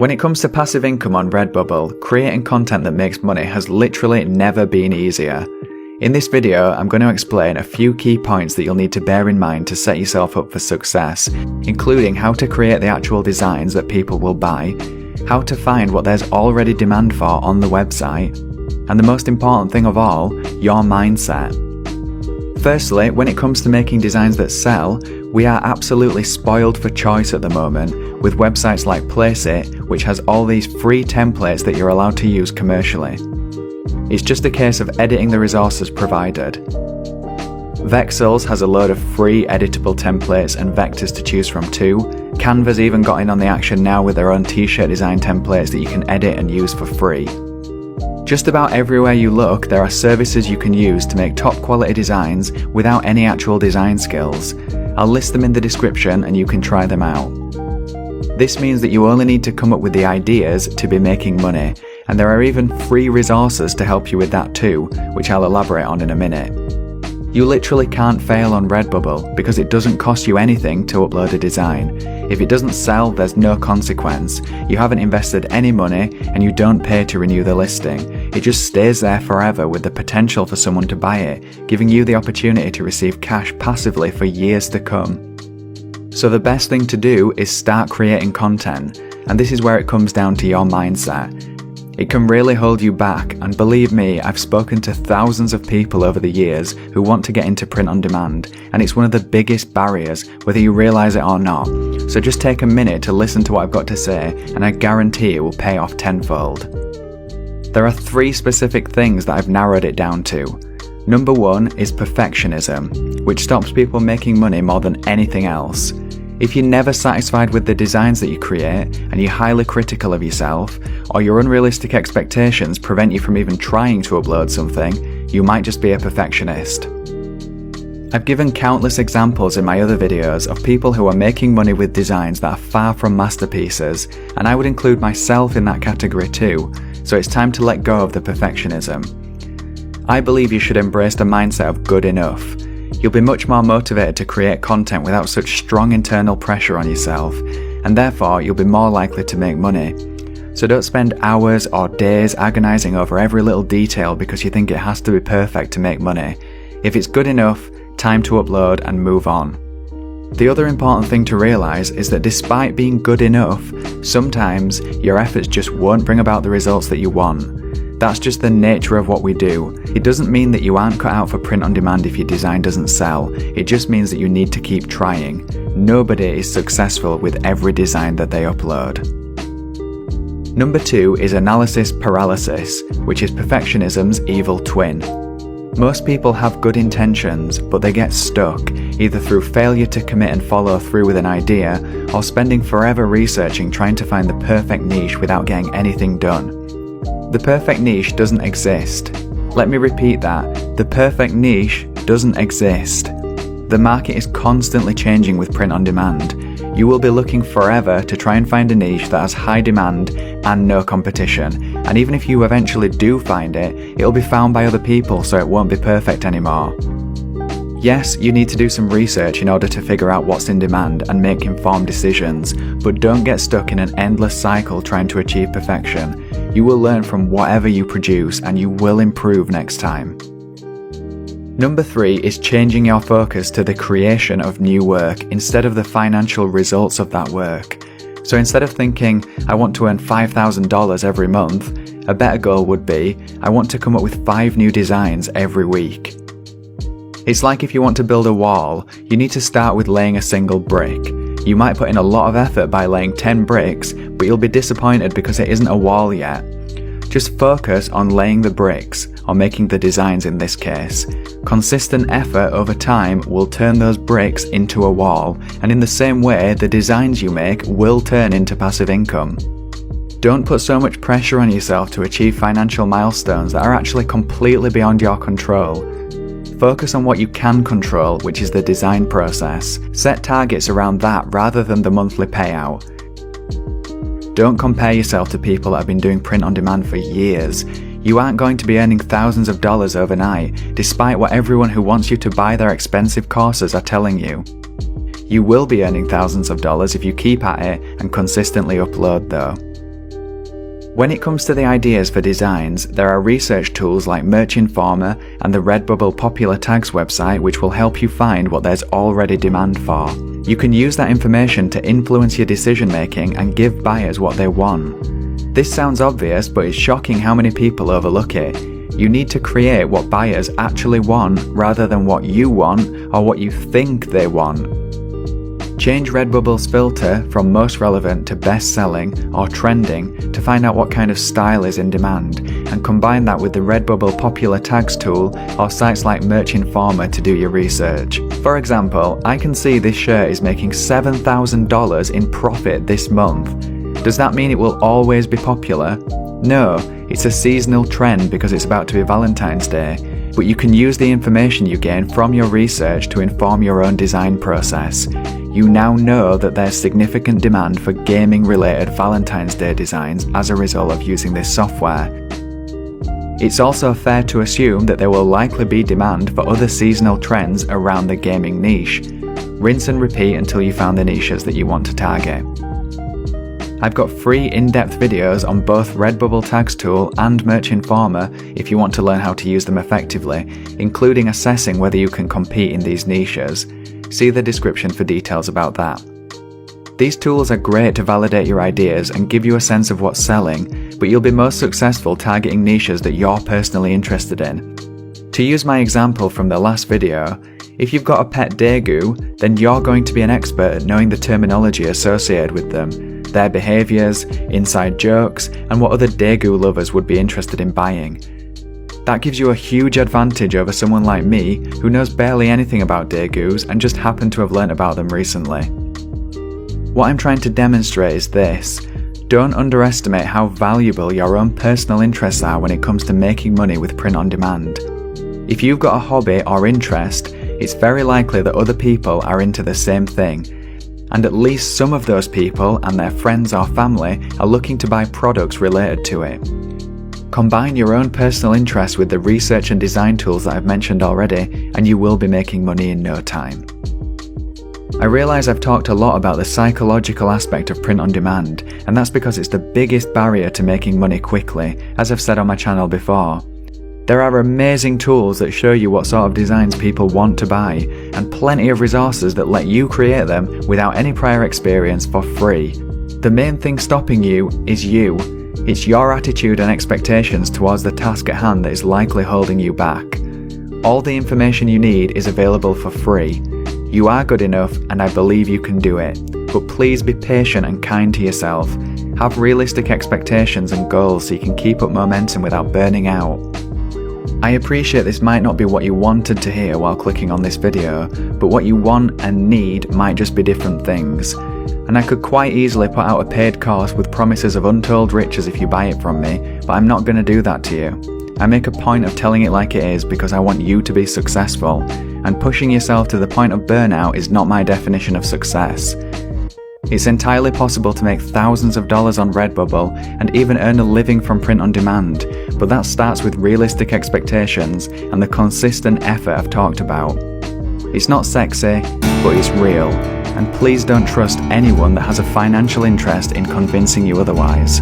When it comes to passive income on Redbubble, creating content that makes money has literally never been easier. In this video, I'm going to explain a few key points that you'll need to bear in mind to set yourself up for success, including how to create the actual designs that people will buy, how to find what there's already demand for on the website, and the most important thing of all, your mindset. Firstly, when it comes to making designs that sell, we are absolutely spoiled for choice at the moment, with websites like Placeit, which has all these free templates that you're allowed to use commercially. It's just a case of editing the resources provided. Vexels has a load of free editable templates and vectors to choose from too. Canva's even got in on the action now with their own t-shirt design templates that you can edit and use for free. Just about everywhere you look, there are services you can use to make top quality designs without any actual design skills. I'll list them in the description and you can try them out. This means that you only need to come up with the ideas to be making money, and there are even free resources to help you with that too, which I'll elaborate on in a minute. You literally can't fail on Redbubble because it doesn't cost you anything to upload a design. If it doesn't sell, there's no consequence. You haven't invested any money and you don't pay to renew the listing. It just stays there forever with the potential for someone to buy it, giving you the opportunity to receive cash passively for years to come. So the best thing to do is start creating content, and this is where it comes down to your mindset. It can really hold you back, and believe me, I've spoken to thousands of people over the years who want to get into print on demand, and it's one of the biggest barriers, whether you realise it or not. So just take a minute to listen to what I've got to say, and I guarantee it will pay off tenfold. There are 3 specific things that I've narrowed it down to. Number 1 is perfectionism, which stops people making money more than anything else. If you're never satisfied with the designs that you create, and you're highly critical of yourself, or your unrealistic expectations prevent you from even trying to upload something, you might just be a perfectionist. I've given countless examples in my other videos of people who are making money with designs that are far from masterpieces, and I would include myself in that category too, so it's time to let go of the perfectionism. I believe you should embrace the mindset of good enough. You'll be much more motivated to create content without such strong internal pressure on yourself, and therefore you'll be more likely to make money. So don't spend hours or days agonising over every little detail because you think it has to be perfect to make money. If it's good enough, time to upload and move on. The other important thing to realise is that despite being good enough, sometimes your efforts just won't bring about the results that you want. That's just the nature of what we do. It doesn't mean that you aren't cut out for print on demand if your design doesn't sell. It just means that you need to keep trying. Nobody is successful with every design that they upload. Number 2 is analysis paralysis, which is perfectionism's evil twin. Most people have good intentions, but they get stuck, either through failure to commit and follow through with an idea, or spending forever researching trying to find the perfect niche without getting anything done. The perfect niche doesn't exist. Let me repeat that. The perfect niche doesn't exist. The market is constantly changing with print on demand. You will be looking forever to try and find a niche that has high demand and no competition. And even if you eventually do find it, it'll be found by other people, so it won't be perfect anymore. Yes, you need to do some research in order to figure out what's in demand and make informed decisions, but don't get stuck in an endless cycle trying to achieve perfection. You will learn from whatever you produce and you will improve next time. Number 3 is changing your focus to the creation of new work instead of the financial results of that work. So instead of thinking, I want to earn $5,000 every month, a better goal would be, I want to come up with 5 new designs every week. It's like if you want to build a wall, you need to start with laying a single brick. You might put in a lot of effort by laying 10 bricks, but you'll be disappointed because it isn't a wall yet. Just focus on laying the bricks, or making the designs in this case. Consistent effort over time will turn those bricks into a wall, and in the same way, the designs you make will turn into passive income. Don't put so much pressure on yourself to achieve financial milestones that are actually completely beyond your control. Focus on what you can control, which is the design process. Set targets around that rather than the monthly payout. Don't compare yourself to people that have been doing print on demand for years. You aren't going to be earning thousands of dollars overnight, despite what everyone who wants you to buy their expensive courses are telling you. You will be earning thousands of dollars if you keep at it and consistently upload though. When it comes to the ideas for designs, there are research tools like Merch Informer and the Redbubble Popular Tags website which will help you find what there's already demand for. You can use that information to influence your decision making and give buyers what they want. This sounds obvious, but it's shocking how many people overlook it. You need to create what buyers actually want rather than what you want or what you think they want. Change Redbubble's filter from most relevant to best selling or trending to find out what kind of style is in demand, and combine that with the Redbubble Popular Tags tool or sites like Merch Informer to do your research. For example, I can see this shirt is making $7,000 in profit this month. Does that mean it will always be popular? No, it's a seasonal trend because it's about to be Valentine's Day, but you can use the information you gain from your research to inform your own design process. You now know that there's significant demand for gaming-related Valentine's Day designs as a result of using this software. It's also fair to assume that there will likely be demand for other seasonal trends around the gaming niche. Rinse and repeat until you found the niches that you want to target. I've got free in-depth videos on both Redbubble Tags tool and Merch Informer if you want to learn how to use them effectively, including assessing whether you can compete in these niches. See the description for details about that. These tools are great to validate your ideas and give you a sense of what's selling, but you'll be most successful targeting niches that you're personally interested in. To use my example from the last video, if you've got a pet daegu, then you're going to be an expert at knowing the terminology associated with them, their behaviours, inside jokes, and what other daegu lovers would be interested in buying. That gives you a huge advantage over someone like me who knows barely anything about daegus and just happened to have learnt about them recently. What I'm trying to demonstrate is this: don't underestimate how valuable your own personal interests are when it comes to making money with print on demand. If you've got a hobby or interest, it's very likely that other people are into the same thing, and at least some of those people and their friends or family are looking to buy products related to it. Combine your own personal interests with the research and design tools that I've mentioned already, and you will be making money in no time. I realise I've talked a lot about the psychological aspect of print on demand, and that's because it's the biggest barrier to making money quickly, as I've said on my channel before. There are amazing tools that show you what sort of designs people want to buy, and plenty of resources that let you create them without any prior experience for free. The main thing stopping you is you. It's your attitude and expectations towards the task at hand that is likely holding you back. All the information you need is available for free. You are good enough, and I believe you can do it. But please be patient and kind to yourself. Have realistic expectations and goals so you can keep up momentum without burning out. I appreciate this might not be what you wanted to hear while clicking on this video, but what you want and need might just be different things. And I could quite easily put out a paid course with promises of untold riches if you buy it from me, but I'm not going to do that to you. I make a point of telling it like it is because I want you to be successful, and pushing yourself to the point of burnout is not my definition of success. It's entirely possible to make thousands of dollars on Redbubble and even earn a living from print on demand, but that starts with realistic expectations and the consistent effort I've talked about. It's not sexy, but it's real, and please don't trust anyone that has a financial interest in convincing you otherwise.